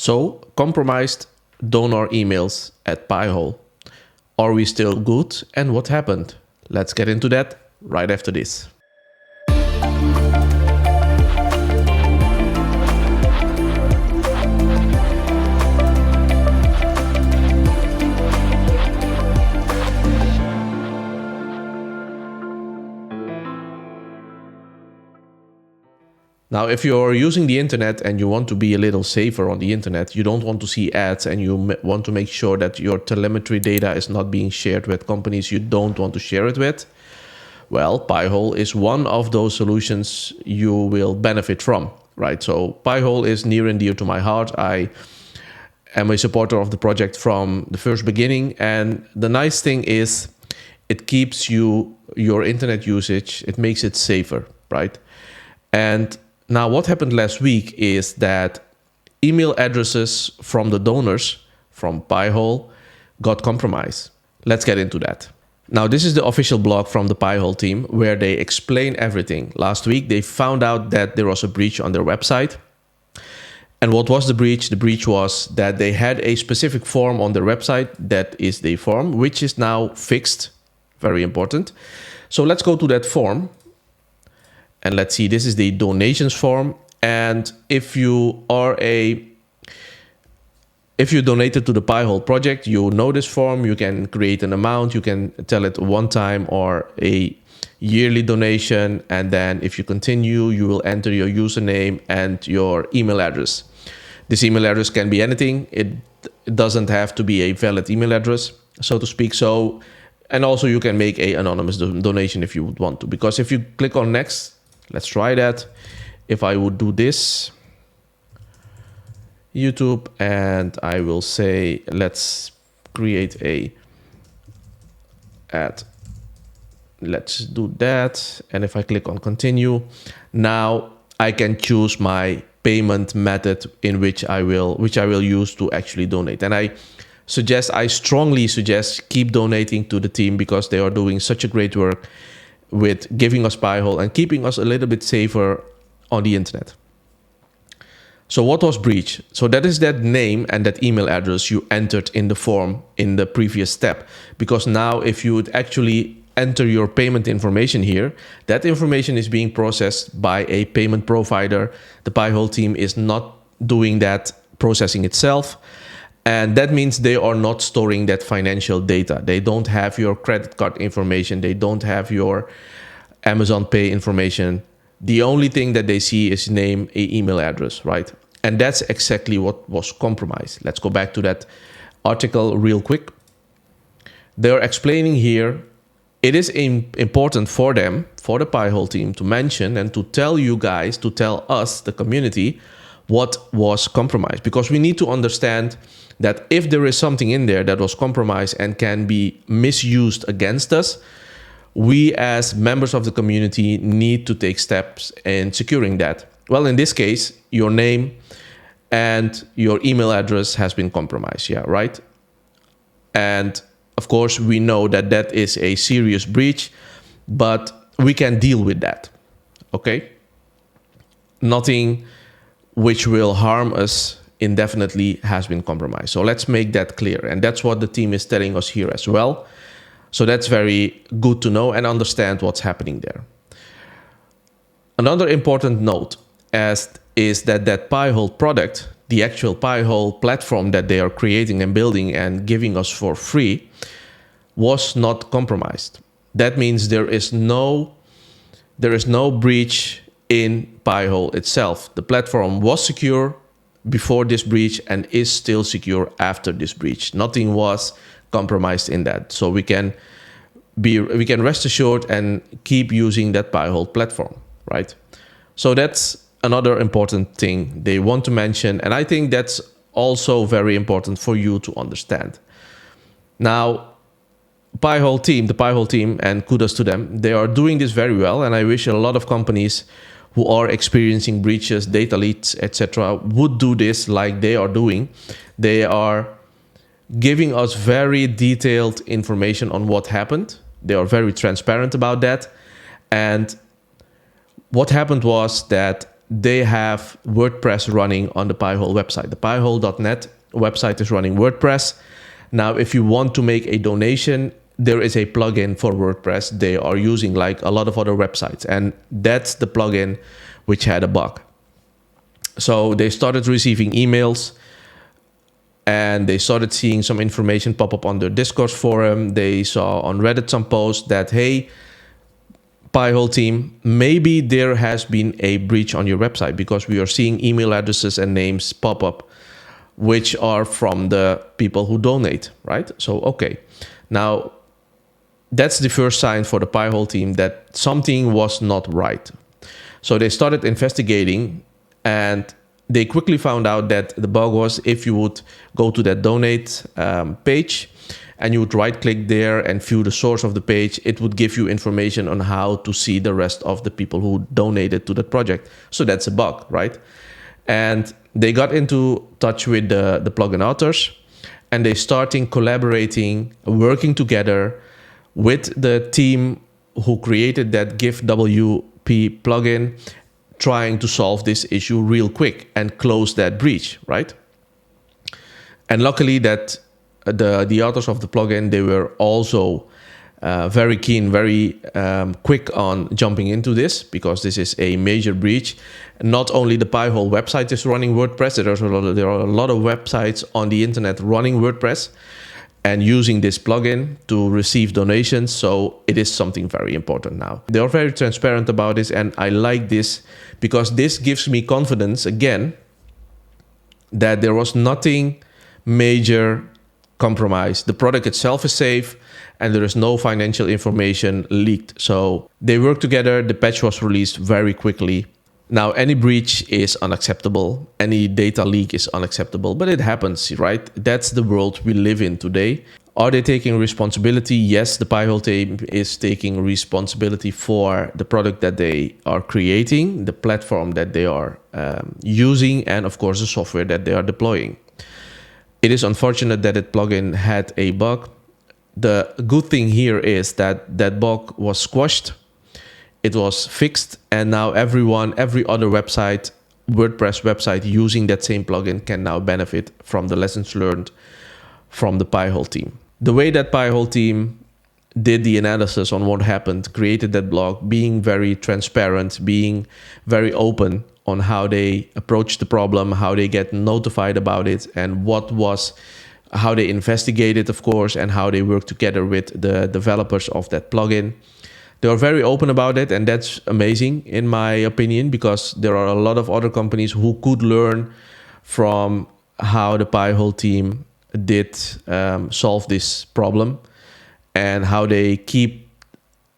So, compromised donor emails at Pi-hole. Are we still good, and what happened? Let's get into that right after this. Now, if you're using the internet and you want to be a little safer on the internet, you don't want to see ads, and you want to make sure that your telemetry data is not being shared with companies you don't want to share it with, well, Pi-hole is one of those solutions you will benefit from, right? So Pi-hole is near and dear to my heart. I am a supporter of the project from the first beginning, and the nice thing is it keeps your internet usage, it makes it safer, right? And now, what happened last week is that email addresses from the donors from Pi-hole got compromised. Let's get into that. Now, this is the official blog from the Pi-hole team where they explain everything. Last week, they found out that there was a breach on their website. And what was the breach? The breach was that they had a specific form on their website. That is the form, which is now fixed. Very important. So let's go to that form. And let's see, this is the donations form. And if you donated to the Pi-hole project, you know this form. You can create an amount. You can tell it one time or a yearly donation. And then if you continue, you will enter your username and your email address. This email address can be anything. It doesn't have to be a valid email address, so to speak. And also you can make an anonymous donation if you would want to. Because if you click on next, let's try that. If I would do this, YouTube, and I will say, let's create a ad. Let's do that. And if I click on continue, now I can choose my payment method in which I will use to actually donate. And I strongly suggest keep donating to the team because they are doing such a great work with giving us Pi-hole and keeping us a little bit safer on the internet. So what was breach? So that is that name and that email address you entered in the form in the previous step. Because now if you would actually enter your payment information here, that information is being processed by a payment provider. The Pi-hole team is not doing that processing itself. And that means they are not storing that financial data. They don't have your credit card information. They don't have your Amazon Pay information. The only thing that they see is name, a email address, right? And that's exactly what was compromised. Let's go back to that article real quick. They're explaining here, it is important for them, for the Pi-hole team, to mention and to tell you guys, to tell us, the community, what was compromised. Because we need to understand that if there is something in there that was compromised and can be misused against us, we as members of the community need to take steps in securing that. Well, in this case, your name and your email address has been compromised, yeah, right? And of course, we know that that is a serious breach, but we can deal with that, okay? Nothing which will harm us indefinitely has been compromised. So let's make that clear. And that's what the team is telling us here as well. So that's very good to know and understand what's happening there. Another important note is that Pi-hole product, the actual Pi-hole platform that they are creating and building and giving us for free, was not compromised. That means there is no breach in Pi-hole itself. The platform was secure before this breach and is still secure after this breach. Nothing was compromised in that. So we can rest assured and keep using that Pi-hole platform, right? So that's another important thing they want to mention. And I think that's also very important for you to understand. Now, the Pi-hole team, and kudos to them, they are doing this very well. And I wish a lot of companies who are experiencing breaches, data leaks, etc., would do this like they are doing. They are giving us very detailed information on what happened. They are very transparent about that. And what happened was that they have WordPress running on the Pi-hole website. The piehole.net website is running WordPress. Now, if you want to make a donation, there is a plugin for WordPress they are using like a lot of other websites. And that's the plugin which had a bug. So they started receiving emails and they started seeing some information pop up on their Discord forum. They saw on Reddit some posts that, hey, Pi-hole team, maybe there has been a breach on your website because we are seeing email addresses and names pop up, which are from the people who donate, right? So, okay. Now, that's the first sign for the Pi-hole team that something was not right. So they started investigating and they quickly found out that the bug was if you would go to that donate page and you would right click there and view the source of the page, it would give you information on how to see the rest of the people who donated to that project. So that's a bug, right? And they got into touch with the plugin authors and they started collaborating, working together with the team who created that GIF-WP plugin, trying to solve this issue real quick and close that breach, right? And luckily that the authors of the plugin, they were also very keen, very quick on jumping into this because this is a major breach. Not only the Pi-hole website is running WordPress, there are a lot of websites on the internet running WordPress and using this plugin to receive donations. So it is something very important now. They are very transparent about this and I like this because this gives me confidence again that there was nothing major compromised. The product itself is safe and there is no financial information leaked. So they worked together, the patch was released very quickly. Now, any breach is unacceptable. Any data leak is unacceptable, but it happens, right? That's the world we live in today. Are they taking responsibility? Yes, the Pi-hole team is taking responsibility for the product that they are creating, the platform that they are using, and of course the software that they are deploying. It is unfortunate that that plugin had a bug. The good thing here is that that bug was squashed. It was fixed, and now every other website, WordPress website using that same plugin can now benefit from the lessons learned from the Pi-hole team. The way that Pi-hole team did the analysis on what happened, created that blog, being very transparent, being very open on how they approach the problem, how they get notified about it, and how they investigate it, of course, and how they work together with the developers of that plugin. They are very open about it, and that's amazing in my opinion, because there are a lot of other companies who could learn from how the Pi-hole team did solve this problem and how they keep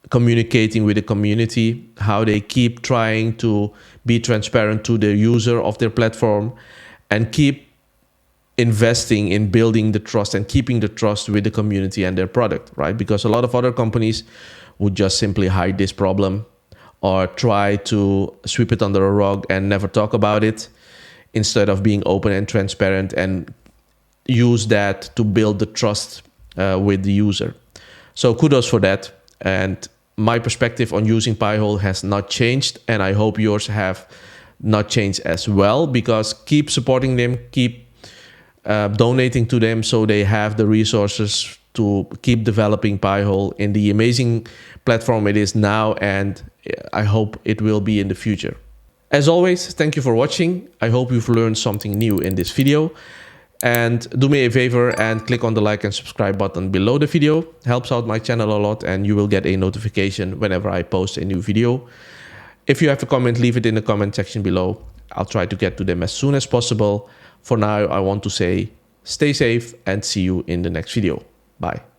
communicating with the community, how they keep trying to be transparent to the user of their platform and keep investing in building the trust and keeping the trust with the community and their product, right? Because a lot of other companies would just simply hide this problem or try to sweep it under a rug and never talk about it instead of being open and transparent and use that to build the trust with the user. So kudos for that. And my perspective on using Pi-hole has not changed, and I hope yours have not changed as well, because keep supporting them, keep donating to them so they have the resources to keep developing Pi-hole in the amazing platform it is now, and I hope it will be in the future. As always, thank you for watching. I hope you've learned something new in this video. And do me a favor and click on the like and subscribe button below the video. Helps out my channel a lot, and you will get a notification whenever I post a new video. If you have a comment, leave it in the comment section below. I'll try to get to them as soon as possible. For now, I want to say stay safe and see you in the next video. Bye.